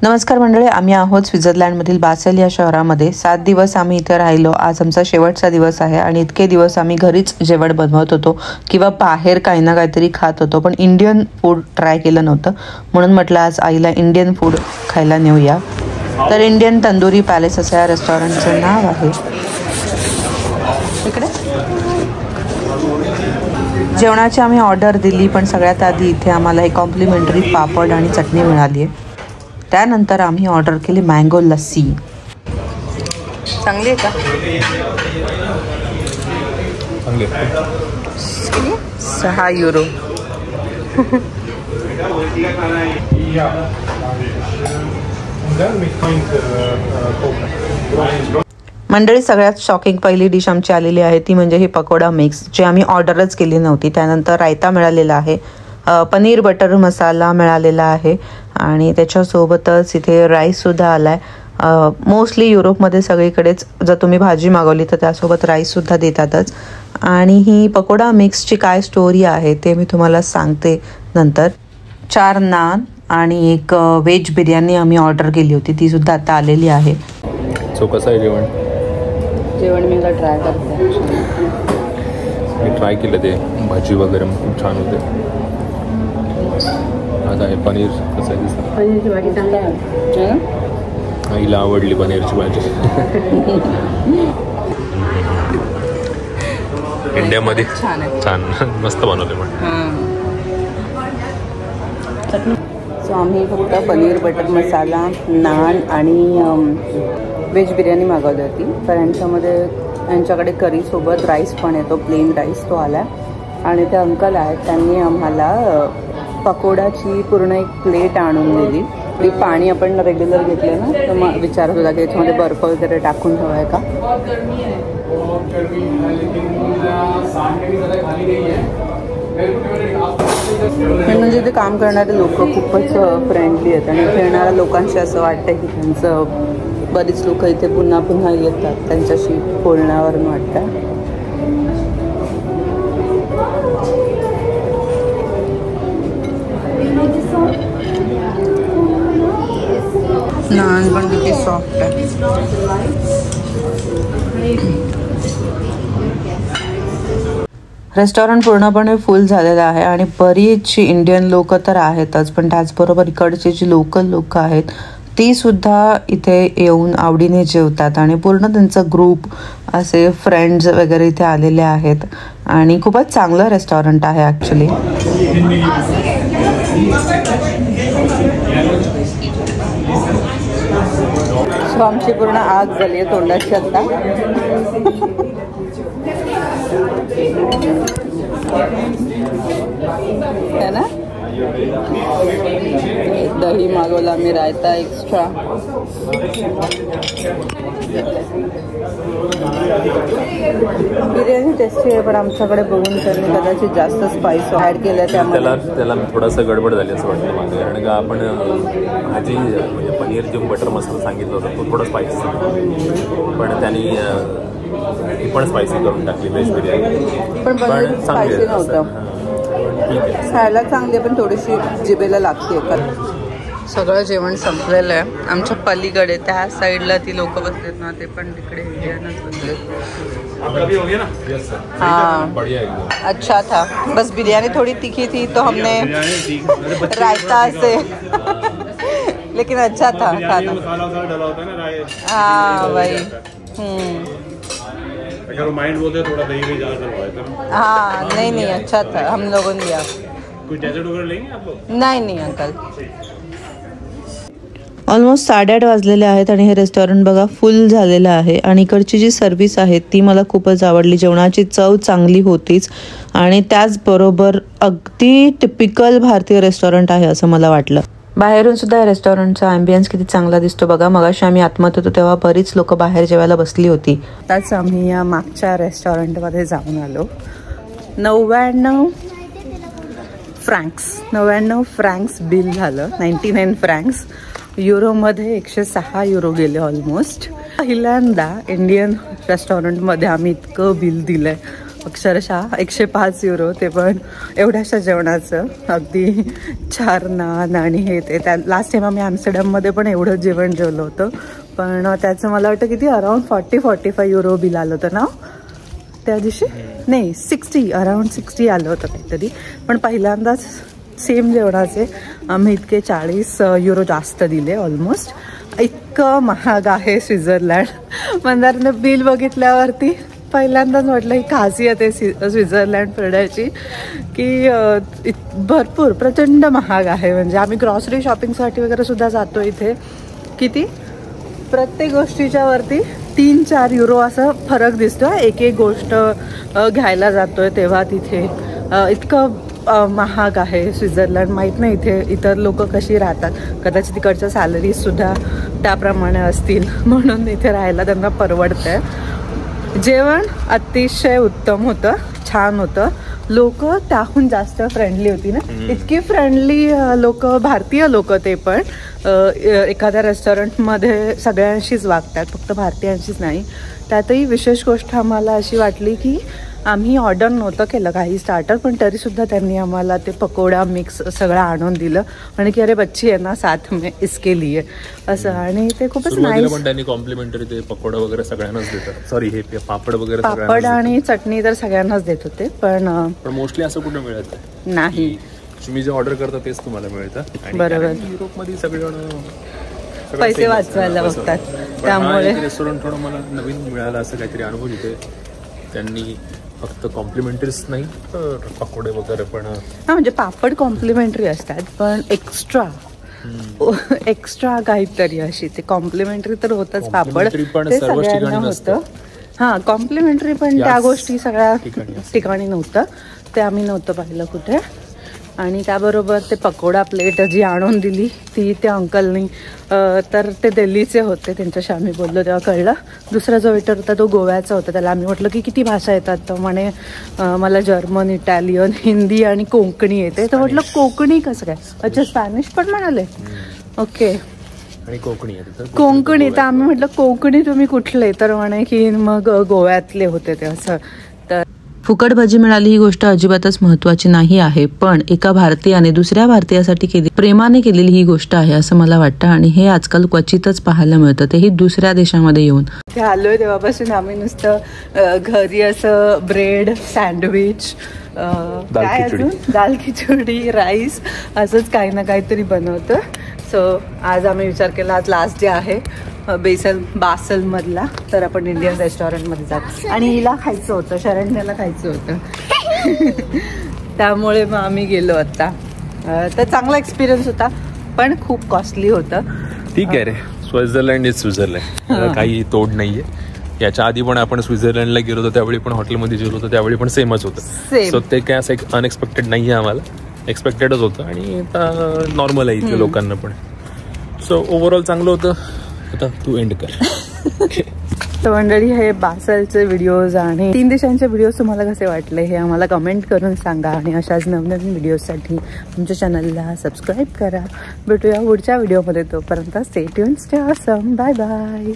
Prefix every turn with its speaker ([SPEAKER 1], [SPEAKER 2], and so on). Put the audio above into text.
[SPEAKER 1] नमस्कार मंडळी, आम्ही आहोत स्वित्झर्लंडमधील बासेल या शहरामध्ये. 7 दिवस आम्ही इथे राहिलो. आज आमचा शेवटचा दिवस आहे आणि इतके दिवस आम्ही घरीच जेवण बनवत होतो किंवा बाहेर काही ना काहीतरी खात होतो, पण इंडियन फूड ट्राय केलं नव्हतं. म्हणून म्हटलं आज आईला इंडियन फूड खायला नेऊया. तर इंडियन तंदुरी पॅलेस असं या रेस्टॉरंटचं नाव आहे. इकडे जेवणाची आम्ही ऑर्डर दिली, पण सगळ्यात आधी इथे आम्हाला एक कॉम्प्लिमेंटरी पापड आणि चटणी मिळाली आहे. त्यानंतर आम्ही ऑर्डर केली मँगो लस्सी. चांगली आहे का? 6 युरो. मंडळी, सगळ्यात शॉकिंग पहिली डिश आमची आलेली आहे ती म्हणजे ही पकोडा मिक्स, जी आम्ही ऑर्डरच केली नव्हती. त्यानंतर रायता मिळालेला आहे, पनीर बटर मसाला मिळालेला आहे आणि त्याच्यासोबतच इथे राईससुद्धा आला आहे. मोस्टली युरोपमध्ये सगळीकडेच जर तुम्ही भाजी मागवली तर त्यासोबत राईससुद्धा देतातच. आणि ही पकोडा मिक्सची काय स्टोरी आहे ते मी तुम्हाला सांगते नंतर. 4 नान आणि एक व्हेज बिर्याणी आम्ही ऑर्डर केली होती, तीसुद्धा आता आलेली आहे.
[SPEAKER 2] सो कसं आहे जेवण?
[SPEAKER 1] जेवण मी आता ट्राय करते.
[SPEAKER 2] मी ट्राय केलं, ते भाजी वगैरे खूप छान होते. आता आहे पनीर. कसं आहे दिसतं?
[SPEAKER 1] पनीरची भाजी चांगली आहे.
[SPEAKER 2] आईला आवडली पनीरची भाजी. इंडियामध्ये छान मस्त बनवले पण.
[SPEAKER 1] सो आम्ही फक्त पनीर बटर मसाला, नान आणि व्हेज बिर्याणी मागवली होती. तर यांच्याकडे करीसोबत राईस पण येतो, प्लेन राईस तो आला. आणि ते अंकल आहेत, त्यांनी आम्हाला पकोडाची पूर्ण एक प्लेट आणून दिली. ती पाणी आपण रेग्युलर घेतलं ना, तर मग विचारत होता की याच्यामध्ये बर्फ वगैरे टाकून हवं आहे का. म्हणजे ते काम करणारे लोक खूपच फ्रेंडली आहेत आणि इथे येणाऱ्या लोकांशी असं वाटतं की त्यांचं बरीच लोक इथे पुन्हा पुन्हा येतात, त्यांच्याशी बोलण्यावरून वाटतं. नान पण किती सॉफ्ट आहे. रेस्टॉरंट पूर्णपणे फुल झालेलं आहे आणि बरीचशी इंडियन लोक तर आहेतच, पण त्याचबरोबर इकडचे जी लोकल लोक आहेत ती सुद्धा इथे येऊन आवडीने जेवतात आणि पूर्ण त्यांचा ग्रुप असे फ्रेंड्स वगैरे इथे आलेले आहेत आणि खूपच चांगलं रेस्टॉरंट आहे ॲक्च्युली. सो आमची पूर्ण आग झाली आहे तोंडाची आता. है ना? दही मागवला मी, रायता एक्स्ट्रा. बिर्याणी टेस्टी आहे, पण आमच्याकडे बघून त्यांनी कदाचित जास्त स्पाइस ॲड केलं,
[SPEAKER 2] त्याला थोडासा गडबड झाली असं वाटतं माझं. कारण का आपण भाजी म्हणजे पनीर जो बटर मसाला सांगितलं होता तो थोडा स्पाइसी, पण त्यांनी ती पण स्पायसी करून टाकली व्हेज बिर्याणी. पण
[SPEAKER 1] स्पायसी नव्हतं. खायला चांगली पण थोडीशी जिभेला लागते. सगळं जेवण संपलेलं आहे. आमच्या पलीकडे त्या साईडला ती लोक बसलेत ना, ते पण तिकडे इंडियनच बसले. हाँ, अच्छा था. बस बिरयानी थोड़ी तीखी थी तो हमने रायता से लेकिन अच्छा था खाना. हाँ भाई.
[SPEAKER 3] अगर माइंड बोलते थोड़ा दही भी ज़्यादा डलवाया था.
[SPEAKER 1] हाँ नहीं अच्छा था. हम लोगों ने लिया.
[SPEAKER 3] कुछ डेजर्ट वगैरह लेंगे आप लोग?
[SPEAKER 1] नहीं अंकल. ऑलमोस्ट 8:30 वाजलेले आहेत आणि हे रेस्टॉरंट बघा फुल झालेलं आहे. आणि इकडची जी सर्व्हिस आहे ती मला खूपच आवडली. जेवणाची चव चांगली होतीच आणि त्याचबरोबर अगदी टिपिकल भारतीय रेस्टॉरंट आहे असं मला वाटलं. बाहेरून सुद्धा या रेस्टॉरंटचा ॲम्बियन्स किती चांगला दिसतो बघा. मगाशी आम्ही आतमध्ये होतो तेव्हा बरीच लोक बाहेर जेवायला बसली होती. त्याच आम्ही या मागच्या रेस्टॉरंटमध्ये जाऊन आलो. 99 फ्रँक्स बिल झालं. 99 फ्रँक्स. युरोमध्ये 106 युरो गेले ऑलमोस्ट. पहिल्यांदा इंडियन रेस्टॉरंटमध्ये आम्ही इतकं बिल दिलंय. अक्षरशः 105 युरो, ते पण एवढ्याशा जेवणाचं. अगदी 4 नान आणि हे ते. त्या लास्ट टाइम आम्ही ॲम्स्टरडॅममध्ये पण एवढं जेवण जेवलं होतं, पण त्याचं मला वाटतं किती अराउंड 40-45 युरो बिल आलं होतं ना त्या दिवशी. नाही 60, अराउंड 60 आलं होतं काहीतरी. पण पहिल्यांदाच सेम जेवणाचे आम्ही इतके 40 युरो जास्त दिले ऑलमोस्ट. इतकं महाग आहे स्वित्झर्लंड. मंदारनं बिल बघितल्यावरती पहिल्यांदाच म्हटलं ही खासियत आहे स्वित्झर्लंड फिरण्याची की भरपूर प्रचंड महाग आहे. म्हणजे आम्ही ग्रॉसरी शॉपिंगसाठी वगैरे सुद्धा जातो इथे, किती प्रत्येक गोष्टीच्या वरती 3-4 युरो असं फरक दिसतो एक एक गोष्ट घ्यायला जातोय तेव्हा. तिथे इतकं महाग आहे स्वित्झर्लंड. माहीत नाही इथे इतर लोक कशी राहतात, कदाचित तिकडच्या सॅलरीजसुद्धा त्याप्रमाणे असतील म्हणून इथे राहायला त्यांना परवडतंय. जेवण अतिशय उत्तम होतं, छान होतं. लोक त्याहून जास्त फ्रेंडली होती ना, इतकी फ्रेंडली लोक, भारतीय लोक ते पण एखाद्या रेस्टॉरंटमध्ये सगळ्यांशीच वागतात, फक्त भारतीयांशीच नाही. त्यातही विशेष गोष्ट आम्हाला अशी वाटली की आम्ही ऑर्डर नव्हतं केलं काही स्टार्टर, पण तरीसुद्धा त्यांनी आम्हाला ते पकोडा मिक्स सगळं आणून दिलं आणि की अरे बच्ची आहे ना साथ में इसके लिए असं. आणि ते खूपच नाईस.
[SPEAKER 2] पण त्यांनी कॉम्प्लिमेंटरी ते पकोडा वगैरे सगळ्यांनाच देतात. सॉरी हे पापड वगैरे
[SPEAKER 1] पापड आणि चटणी तर सगळ्यांनाच देत होते, पण
[SPEAKER 2] मोस्टली असं कुठं मिळत
[SPEAKER 1] नाही.
[SPEAKER 2] तुम्ही जे ऑर्डर करता तेच तुम्हाला मिळतं.
[SPEAKER 1] बरोबर.
[SPEAKER 2] युरोपमध्ये सगळेजण
[SPEAKER 1] पैसे वाचवायला बघतात, त्यामुळे
[SPEAKER 2] रेस्टॉरंट थोडं मला नवीन मिळालं असं काहीतरी अनुभव तिथे. त्यांनी फक्त कॉम्प्लिमेंटरीच नाही तर पकोडे वगैरे पण.
[SPEAKER 1] हा म्हणजे पापड कॉम्प्लिमेंटरी असतात, पण एक्स्ट्रा काहीतरी अशी ते कॉम्प्लिमेंटरी तर होतच. पापड ते सगळ्यांना होतं. हा कॉम्प्लिमेंटरी पण त्या गोष्टी सगळ्या ठिकाणी नव्हतं, ते आम्ही नव्हतं पाहिलं कुठे. आणि त्याबरोबर ते पकोडा प्लेट जी आणून दिली ती त्या अंकलनी, तर ते दिल्लीचे होते, त्यांच्याशी आम्ही बोललो तेव्हा कळलं. दुसरा जो वेटर होता तो गोव्याचा होता. त्याला आम्ही म्हटलं की किती भाषा येतात, तर म्हणे मला जर्मन, इटालियन, हिंदी आणि कोकणी येते. तर म्हटलं कोकणी कसं काय? अच्छा स्पॅनिश पण म्हणाले. ओके
[SPEAKER 2] आणि
[SPEAKER 1] कोकणी. तर आम्ही म्हटलं कोकणी तुम्ही कुठले? तर म्हणे की मग गोव्यातले होते ते असं. तर
[SPEAKER 4] फुकट भजी मिळाली ही गोष्ट अजिबातच महत्वाची नाही आहे, पण एका भारतीयाने दुसऱ्या भारतीयासाठी प्रेमाने केलेली ही गोष्ट आहे असं मला वाटतं. आणि हे आजकाल क्वचितच पाहायला मिळतं, तेही दुसऱ्या देशामध्ये येऊन.
[SPEAKER 1] ते आलोय तेव्हापासून आम्ही नुसतं घरी असं ब्रेड, सँडविच, काय अजून दाल खिचडी, राईस असंच काही ना काहीतरी बनवतं. सो आज आम्ही विचार केला आज लास्ट डे आहे बासल मधला, तर आपण इंडियन रेस्टॉरंटमध्ये जातो. आणि हिला खायचं होतं, शरण्याला खायचं होतं त्यामुळे मग आम्ही गेलो आता. तर चांगला एक्सपिरियन्स होता, पण खूप कॉस्टली होतं.
[SPEAKER 2] ठीक आहे रे, स्वित्झर्लंड इज स्वित्झर्लंड, काही तोड नाहीये. याच्या आधी पण आपण स्वित्झर्लंडला गेलो होतो, त्यावेळी पण हॉटेलमध्ये जेवलो होतो, त्यावेळी पण सेमच होतं. सो ते काय असं एक अनएक्सपेक्टेड नाहीये, आम्हाला एक्सपेक्टेडच होतं आणि नॉर्मल आहे इथल्या लोकांना पण. सो ओव्हरऑल चांगलं होतं. आता तू एंड कर.
[SPEAKER 1] तर मंडळी, हे बासलचे व्हिडिओज आणि 3 देशांचे व्हिडिओज तुम्हाला कसे वाटले हे आम्हाला कमेंट करून सांगा. आणि अशाच नवनवीन व्हिडिओसाठी तुमच्या चॅनलला सबस्क्राईब करा. भेटूया पुढच्या व्हिडिओमध्ये. तोपर्यंत stay tuned, stay awesome. Bye bye.